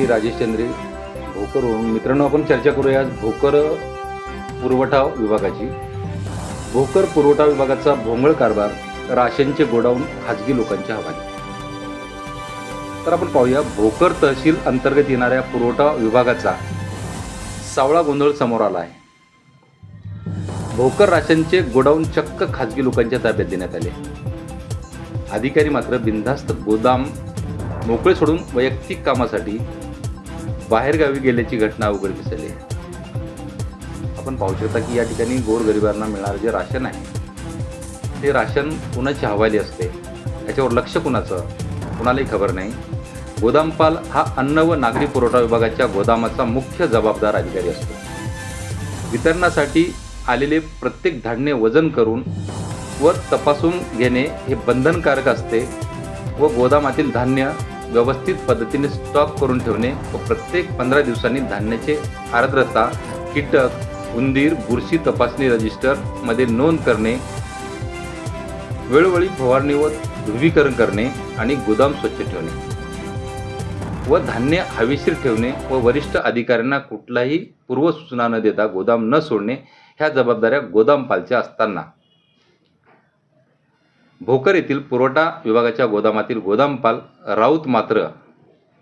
मी राजेश चंद्रे भोकरवरून. मित्रांनो, आपण चर्चा करूया आज भोकर पुरवठा विभागाची. भोकर पुरवठा विभागाचा भोंगळ कारभार, राशनचे गोडाऊन खाजगी लोकांच्या हवाली. तर आपण पाहूया भोकर तहसील अंतर्गत येणाऱ्या पुरवठा विभागाचा सावळा गोंधळ समोर आला आहे. भोकर राशनचे गोडाऊन चक्क खाजगी लोकांच्या ताब्यात देण्यात आले. अधिकारी मात्र बिनधास्त गोदाम मोकळे सोडून वैयक्तिक कामासाठी बाहेरगावी गेल्याची घटना उघडकीस आली. आपण पाहू शकता की या ठिकाणी गोरगरिबांना मिळणारे जे राशन आहे ते राशन कुणाची हवाली असते, याच्यावर लक्ष कुणाचं कुणालाही खबर नाही. गोदामपाल हा अन्न व नागरी पुरवठा विभागाच्या गोदामाचा मुख्य जबाबदार अधिकारी असतो. वितरणासाठी आलेले प्रत्येक धान्य वजन करून व तपासून घेणे हे बंधनकारक असते व गोदामातील धान्य व्यवस्थित पद्धतीने स्टॉक करून ठेवणे व प्रत्येक 15 दिवसांनी धान्याचे आर्द्रता, कीटक, उंदीर, बुरशी तपासणी रजिस्टरमध्ये नोंद करणे, वेळोवेळी फवारणी व ध्रुवीकरण करणे आणि गोदाम स्वच्छ ठेवणे व धान्य हवेशीर ठेवणे व वरिष्ठ अधिकाऱ्यांना कुठलाही पूर्वसूचना न देता गोदाम न सोडणे ह्या जबाबदाऱ्या गोदामपालच्या असताना भोकर येथील पुरवठा विभागाच्या गोदामातील गोदामपाल राऊत मात्र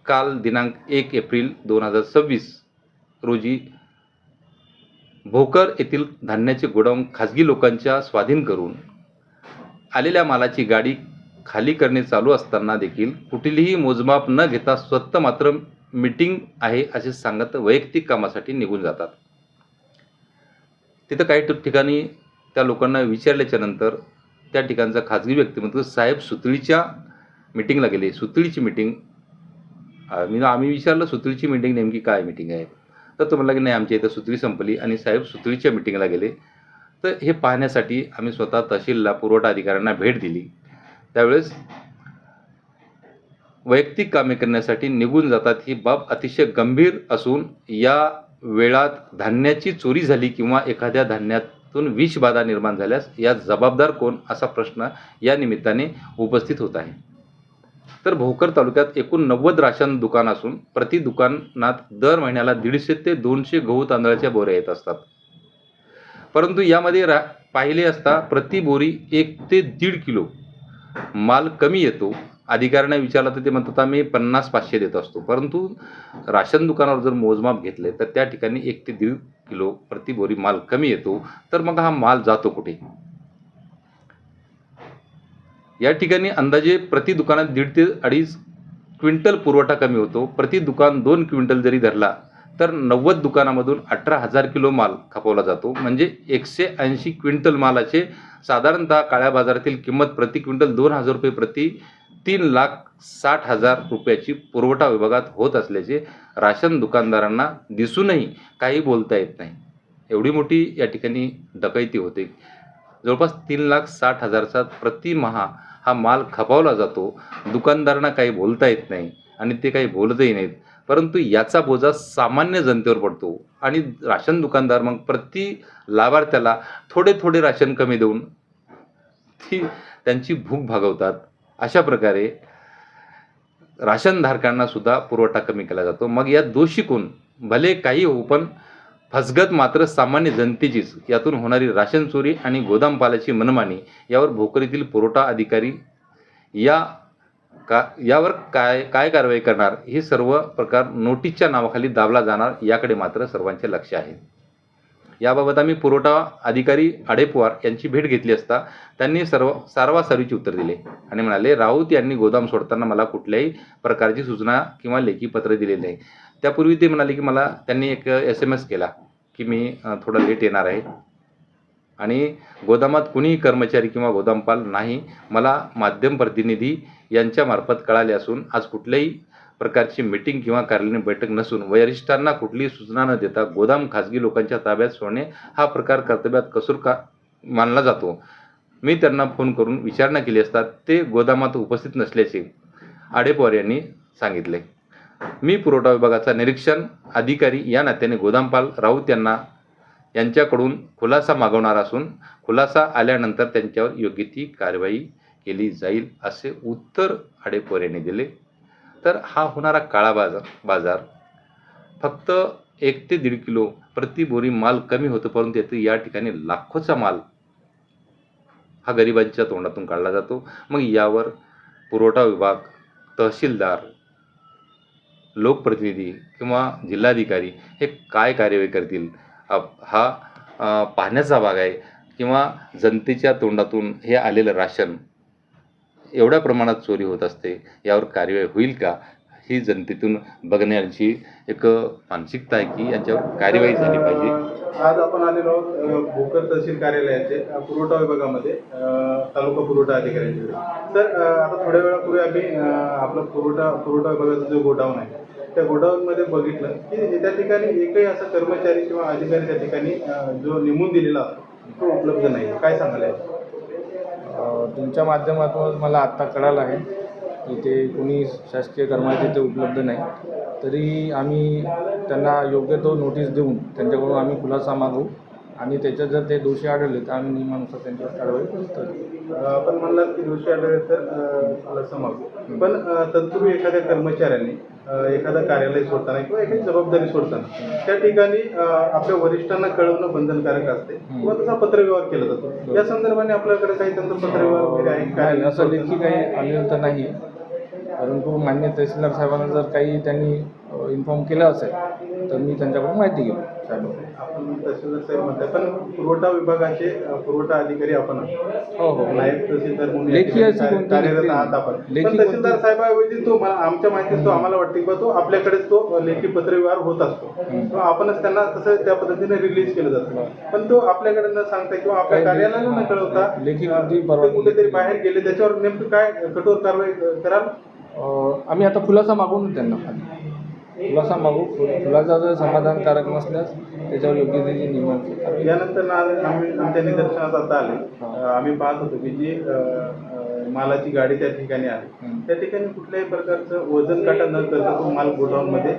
काल दिनांक 1 एप्रिल 2026 रोजी भोकर येथील धान्याचे गोडाऊन खाजगी लोकांच्या स्वाधीन करून आलेल्या मालाची गाडी खाली करणे चालू असताना देखील कुठलीही मोजमाप न घेता स्वतः मात्र मीटिंग आहे असे सांगत वैयक्तिक कामासाठी निघून जातात. तिथं काही ठिकाणी त्या लोकांना विचारल्याच्या नंतर त्या ठिकाणचा खाजगी व्यक्तिमत्व साहेब सुतळीच्या मीटिंगला गेले. सुतळीची मीटिंग आम्ही विचारलं सुतळीची मीटिंग नेमकी काय मीटिंग आहे, तर तो म्हणला की नाही आमच्या इथं सुतळी संपली आणि साहेब सुतळीच्या मीटिंगला गेले. तर हे पाहण्यासाठी आम्ही स्वतः तहसीलला पुरवठा अधिकाऱ्यांना भेट दिली. त्यावेळेस वैयक्तिक कामे करण्यासाठी निघून जातात ही बाब अतिशय गंभीर असून या वेळात धान्याची चोरी झाली किंवा एखाद्या धान्यातून विषबाधा निर्माण झाल्यास या जबाबदार कोण असा प्रश्न या निमित्ताने उपस्थित होत आहे. तर भोकर तालुक्यात एकूण 90 राशन दुकान असून प्रति दुकानात दर महिन्याला 150 ते 200 गहू तांदळाच्या बोऱ्या येत असतात. परंतु यामध्ये पाहिले असता प्रति बोरी 1 ते 1.5 किलो माल कमी येतो. अधिकाऱ्यांना विचारलं तर ते म्हणतात आम्ही 50-500 देत असतो. परंतु राशन दुकानावर जर मोजमाप घेतले तर त्या ठिकाणी 1 ते 1.5 किलो प्रति बोरी माल कमी येतो. तर मग हा माल जातो कुठे? या ठिकाणी अंदाजे प्रति दुकानात 1.5 ते 2.5 क्विंटल पुरवठा कमी होतो. प्रति दुकान 2 क्विंटल जरी धरला तर 90 दुकानामधून 18,000 किलो माल खपवला जातो. म्हणजे 180 क्विंटल मालाचे साधारणतः काळ्या बाजारातील किंमत प्रति क्विंटल 2,000 रुपये प्रति 3,60,000 रुपयाची पुरवठा विभागात होत असल्याचे राशन दुकानदारांना दिसूनही काही बोलता येत नाही. एवढी मोठी या ठिकाणी डकैती होते. जवळपास 3,60,000चा प्रति माह हा माल खपावला जातो. दुकानदारांना काही बोलता येत नाही आणि ते काही बोलतही नाहीत. परंतु याचा बोजा सामान्य जनतेवर पडतो आणि राशन दुकानदार मग प्रति लाभार्थ्याला थोडे थोडे राशन कमी देऊन त्यांची भूक भागवतात. अशा प्रकारे राशनधारकांना सुद्धा पुरवठा कमी केला जातो. मग यात दोषी कोण? भले काही हो, पण फसगत मात्र सामान्य जनतेचीच. यातून होणारी राशन चोरी आणि गोदामपालाची मनमानी यावर भोकरीतील पुरवठा अधिकारी यावर काय कारवाई करणार, हे सर्व प्रकार नोटीसच्या नावाखाली दाबला जाणार याकडे मात्र सर्वांचे लक्ष आहे. याबाबत आम्ही पुरवठा अधिकारी आडेपवार यांची भेट घेतली असता त्यांनी सारवासारवीचे उत्तर दिले आणि म्हणाले, राऊत यांनी गोदाम सोडताना मला कुठल्याही प्रकारची सूचना किंवा लेखी पत्र दिले नाही. त्यापूर्वी ते म्हणाले की मला त्यांनी एक SMS केला की मी थोडा लेट येणार आहे आणि गोदामात कुणीही कर्मचारी किंवा गोदामपाल नाही. मला माध्यम प्रतिनिधी यांच्यामार्फत कळाले असून आज कुठल्याही प्रकारची मीटिंग किंवा कार्यालयीन बैठक नसून वरिष्ठांना कुठलीही सूचना न देता गोदाम खाजगी लोकांच्या ताब्यात सोडणे हा प्रकार कर्तव्यात कसूर का मानला जातो. मी त्यांना फोन करून विचारणा केली असता ते गोदामात उपस्थित नसल्याचे आडेपवार यांनी सांगितले. मी पुरवठा विभागाचा निरीक्षण अधिकारी या नात्याने गोदामपाल राऊत यांच्याकडून खुलासा मागवणार असून खुलासा आल्यानंतर त्यांच्यावर योग्य ती कारवाई केली जाईल असे उत्तर आडेपवार यांनी दिले. तर हा होणारा काळा बाजार फक्त 1 ते 1.5 किलो प्रति बोरी माल कमी होतो, परंतु येथे या ठिकाणी लाखोचा माल हा गरिबांच्या तोंडातून काढला जातो. मग यावर पुरवठा विभाग, तहसीलदार, लोकप्रतिनिधी किंवा जिल्हाधिकारी हे काय कार्यवाही करतील हा पाहण्याचा भाग आहे. किंवा जनतेच्या तोंडातून हे आलेलं राशन एवढ्या प्रमाणात चोरी होत असते, यावर कार्यवाही होईल का, ही जनतेतून बघण्याची एक मानसिकता आहे की यांच्यावर कार्यवाही झाली पाहिजे. आज आपण आलेलो आहोत भोकर तहसील कार्यालयाचे पुरवठा विभागामध्ये तालुका पुरवठा अधिकाऱ्यांकडे. तर आता थोड्या वेळापूर्वी आम्ही आपला पुरवठा विभागाचा जो गोडाऊन आहे त्या गोडाऊनमध्ये बघितलं की त्या ठिकाणी एकही असा कर्मचारी किंवा अधिकारी त्या ठिकाणी जो नेमून दिलेला असतो तो उपलब्ध नाही. काय सांगायला आहे? तुमच्या माध्यमातून मला आत्ता कळालं आहे इथे कोणी शासकीय कर्मचारी इथे उपलब्ध नाही, तरी आम्ही त्यांना योग्य तो नोटीस देऊन त्यांच्याकडून आम्ही खुलासा मागू आणि त्याच्यात जर ते दोषी आढळले तर आम्ही नियमानुसार त्यांच्यावर कारवाई करू. आपण म्हणलात की दोषी आढळले तर खुलासा मागू, पण तत्पूर्वी एखाद्या कर्मचाऱ्याने एखादा कार्यालय सोडताना किंवा एखादी जबाबदारी सोडताना त्या ठिकाणी आपल्या वरिष्ठांना कळवणं बंधनकारक असते किंवा तसा पत्रव्यवहार केला जातो. या संदर्भाने आपल्याकडे काही त्यांचं पत्रव्यवहार वगैरे आहे काय? असं लेखी काही आलेलं तर नाही, परंतु मान्य तहसीलदार साहेबांना जर काही त्यांनी इन्फॉर्म केलं असेल तर मी त्यांच्याकडून माहिती घेऊ. आपण तहसीलदार साहेब म्हणतात, पण पुरवठा विभागाचे पुरवठा अधिकारी आपण हो हो नायब तहसीलदार म्हणून लेखी अशी कोणती कार्यरत आहात आपण. लेखी पण तहसीलदार साहेबांऐवजी तो आमच्या माहितीत तो आम्हाला वाटते की तो आपल्याकडेच तो लेखी पत्रव्यवहार होत असतो किंवा आपणच त्यांना तसं त्या पद्धतीने रिलीज केलं जातं, पण तो आपल्याकडे न सांगता किंवा आपल्या कार्यालयाला न कळवता लेखी कुठेतरी बाहेर गेले, त्याच्यावर नेमकं काय कठोर कारवाई कराल? आम्ही आता खुलासा मागू ना त्यांना, खुलासा मागू. खुलासा जर समाधानकारक नसल्यास त्याच्यावर योग्य ते नियम. यानंतर आमच्या निदर्शनास आता आले, आम्ही पाहत होतो की जी मालाची गाडी त्या ठिकाणी आहे त्या ठिकाणी कुठल्याही प्रकारचं वजन काटा न करता तो माल गोडाऊनमध्ये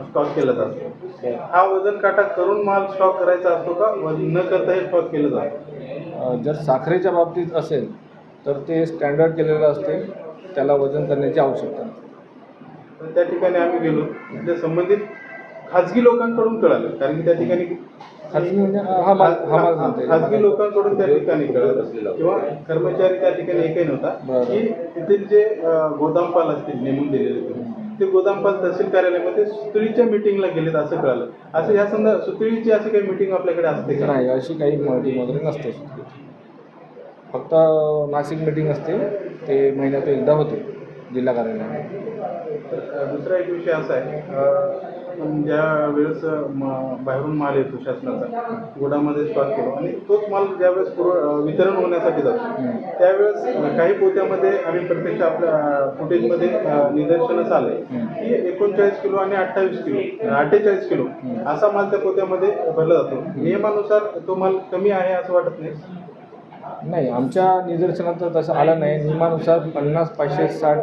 स्टॉक केला जातो. हा वजन काटा करून माल स्टॉक करायचा असतो का न करता हे स्टॉक केलं जातं? जर साखरेच्या बाबतीत असेल तर ते स्टँडर्ड केलेलं असते, त्याला वजन करण्याची आवश्यकता नाही. तर त्या ठिकाणी आम्ही गेलो, तिथे संबंधित खाजगी लोकांकडून कळालं, कारण की त्या ठिकाणी खाजगी म्हणजे हा माल म्हणते खाजगी लोकांकडून त्या ठिकाणी कळालं किंवा कर्मचारी त्या ठिकाणी एकही नव्हता की तिथील जे गोदामपाल असतील नेमून दिलेले ते गोदामपाल तहसील कार्यालयामध्ये सुतळीच्या मिटिंगला गेलेत असं कळालं. असं या सुतळीची अशी काही मिटिंग आपल्याकडे असते का? नाही, अशी काही मीटिंग वगैरे नसते. फक्त मासिक मीटिंग असते, ते महिन्यातून एकदा होते जिल्हा कार्यालयामध्ये. दुसरा एक विषय असा आहे, ज्या वेळेस बाहेरून माल येतो शासनाचा गोडामध्ये स्टॉक केलो आणि तोच माल ज्यावेळेस वितरण होण्यासाठी जातो त्यावेळेस काही पोत्यामध्ये आम्ही प्रत्यक्ष आपल्या फुटेजमध्ये निदर्शनास आलंय की 39 किलो आणि 48 किलो असा माल त्या पोत्यामध्ये भरला जातो. नियमानुसार तो माल कमी आहे असं वाटत नाही? नाही, आमच्या निदर्शनात तर तसं आलं नाही. नियमानुसार 50, 560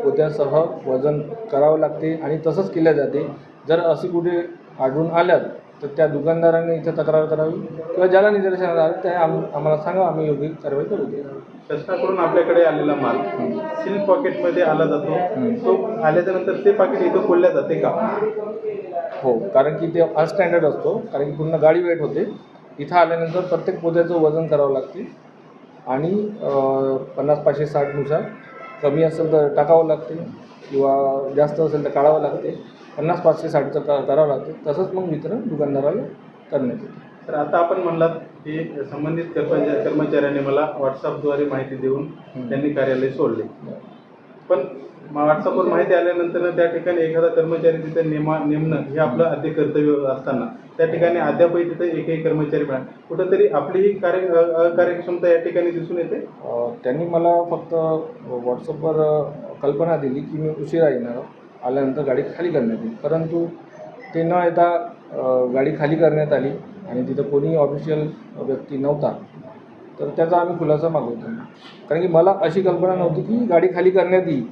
पोत्यासह वजन करावं लागते आणि तसंच केलं जाते. जर अशी कुठे आढळून आल्यात तर त्या दुकानदारांनी इथं तक्रार करावी किंवा ज्याला निदर्शनात आलं ते आम्हाला सांगा, आम्ही योग्य कारवाई करू. शासनाकडून आपल्याकडे आलेला माल सील पॉकेटमध्ये आला जातो, तो आल्याच्या नंतर ते पाकिट इथं खोलल्या जाते का? हो, कारण की ते अनस्टँडर्ड असतो, कारण की पूर्ण गाडी वेट होते. इथं आल्यानंतर प्रत्येक पोत्याचं वजन करावं लागते आणि 50, 560नुसार कमी असेल तर टाकावं लागते किंवा जास्त असेल तर काढावं लागते. 50, 560चं करावं लागते. तसंच मग वितरण दुकानदाराला करण्यात येते. तर आता आपण म्हणलात की संबंधित कर्मचाऱ्यांनी मला व्हॉट्सअपद्वारे माहिती देऊन त्यांनी कार्यालय सोडले, पण व्हॉट्सअपवर माहिती आल्यानंतर त्या ठिकाणी एखादा कर्मचारी तिथे नेमणं हे आपलं आद्य कर्तव्य असताना त्या ठिकाणी अद्यापही तिथे एकही कर्मचारी मिळाला, कुठंतरी आपली ही अकार्यक्षमता या ठिकाणी दिसून येते. त्यांनी मला फक्त व्हॉट्सअपवर कल्पना दिली की मी उशिरा येणार, आल्यानंतर गाडी खाली करण्यात येईल, परंतु ते न येता गाडी खाली करण्यात आली आणि तिथं कोणी ऑफिशियल व्यक्ती नव्हता. तर त्याचा आम्ही खुलासा मागवतो, कारण की मला अशी कल्पना नव्हती की गाडी खाली करण्यात येईल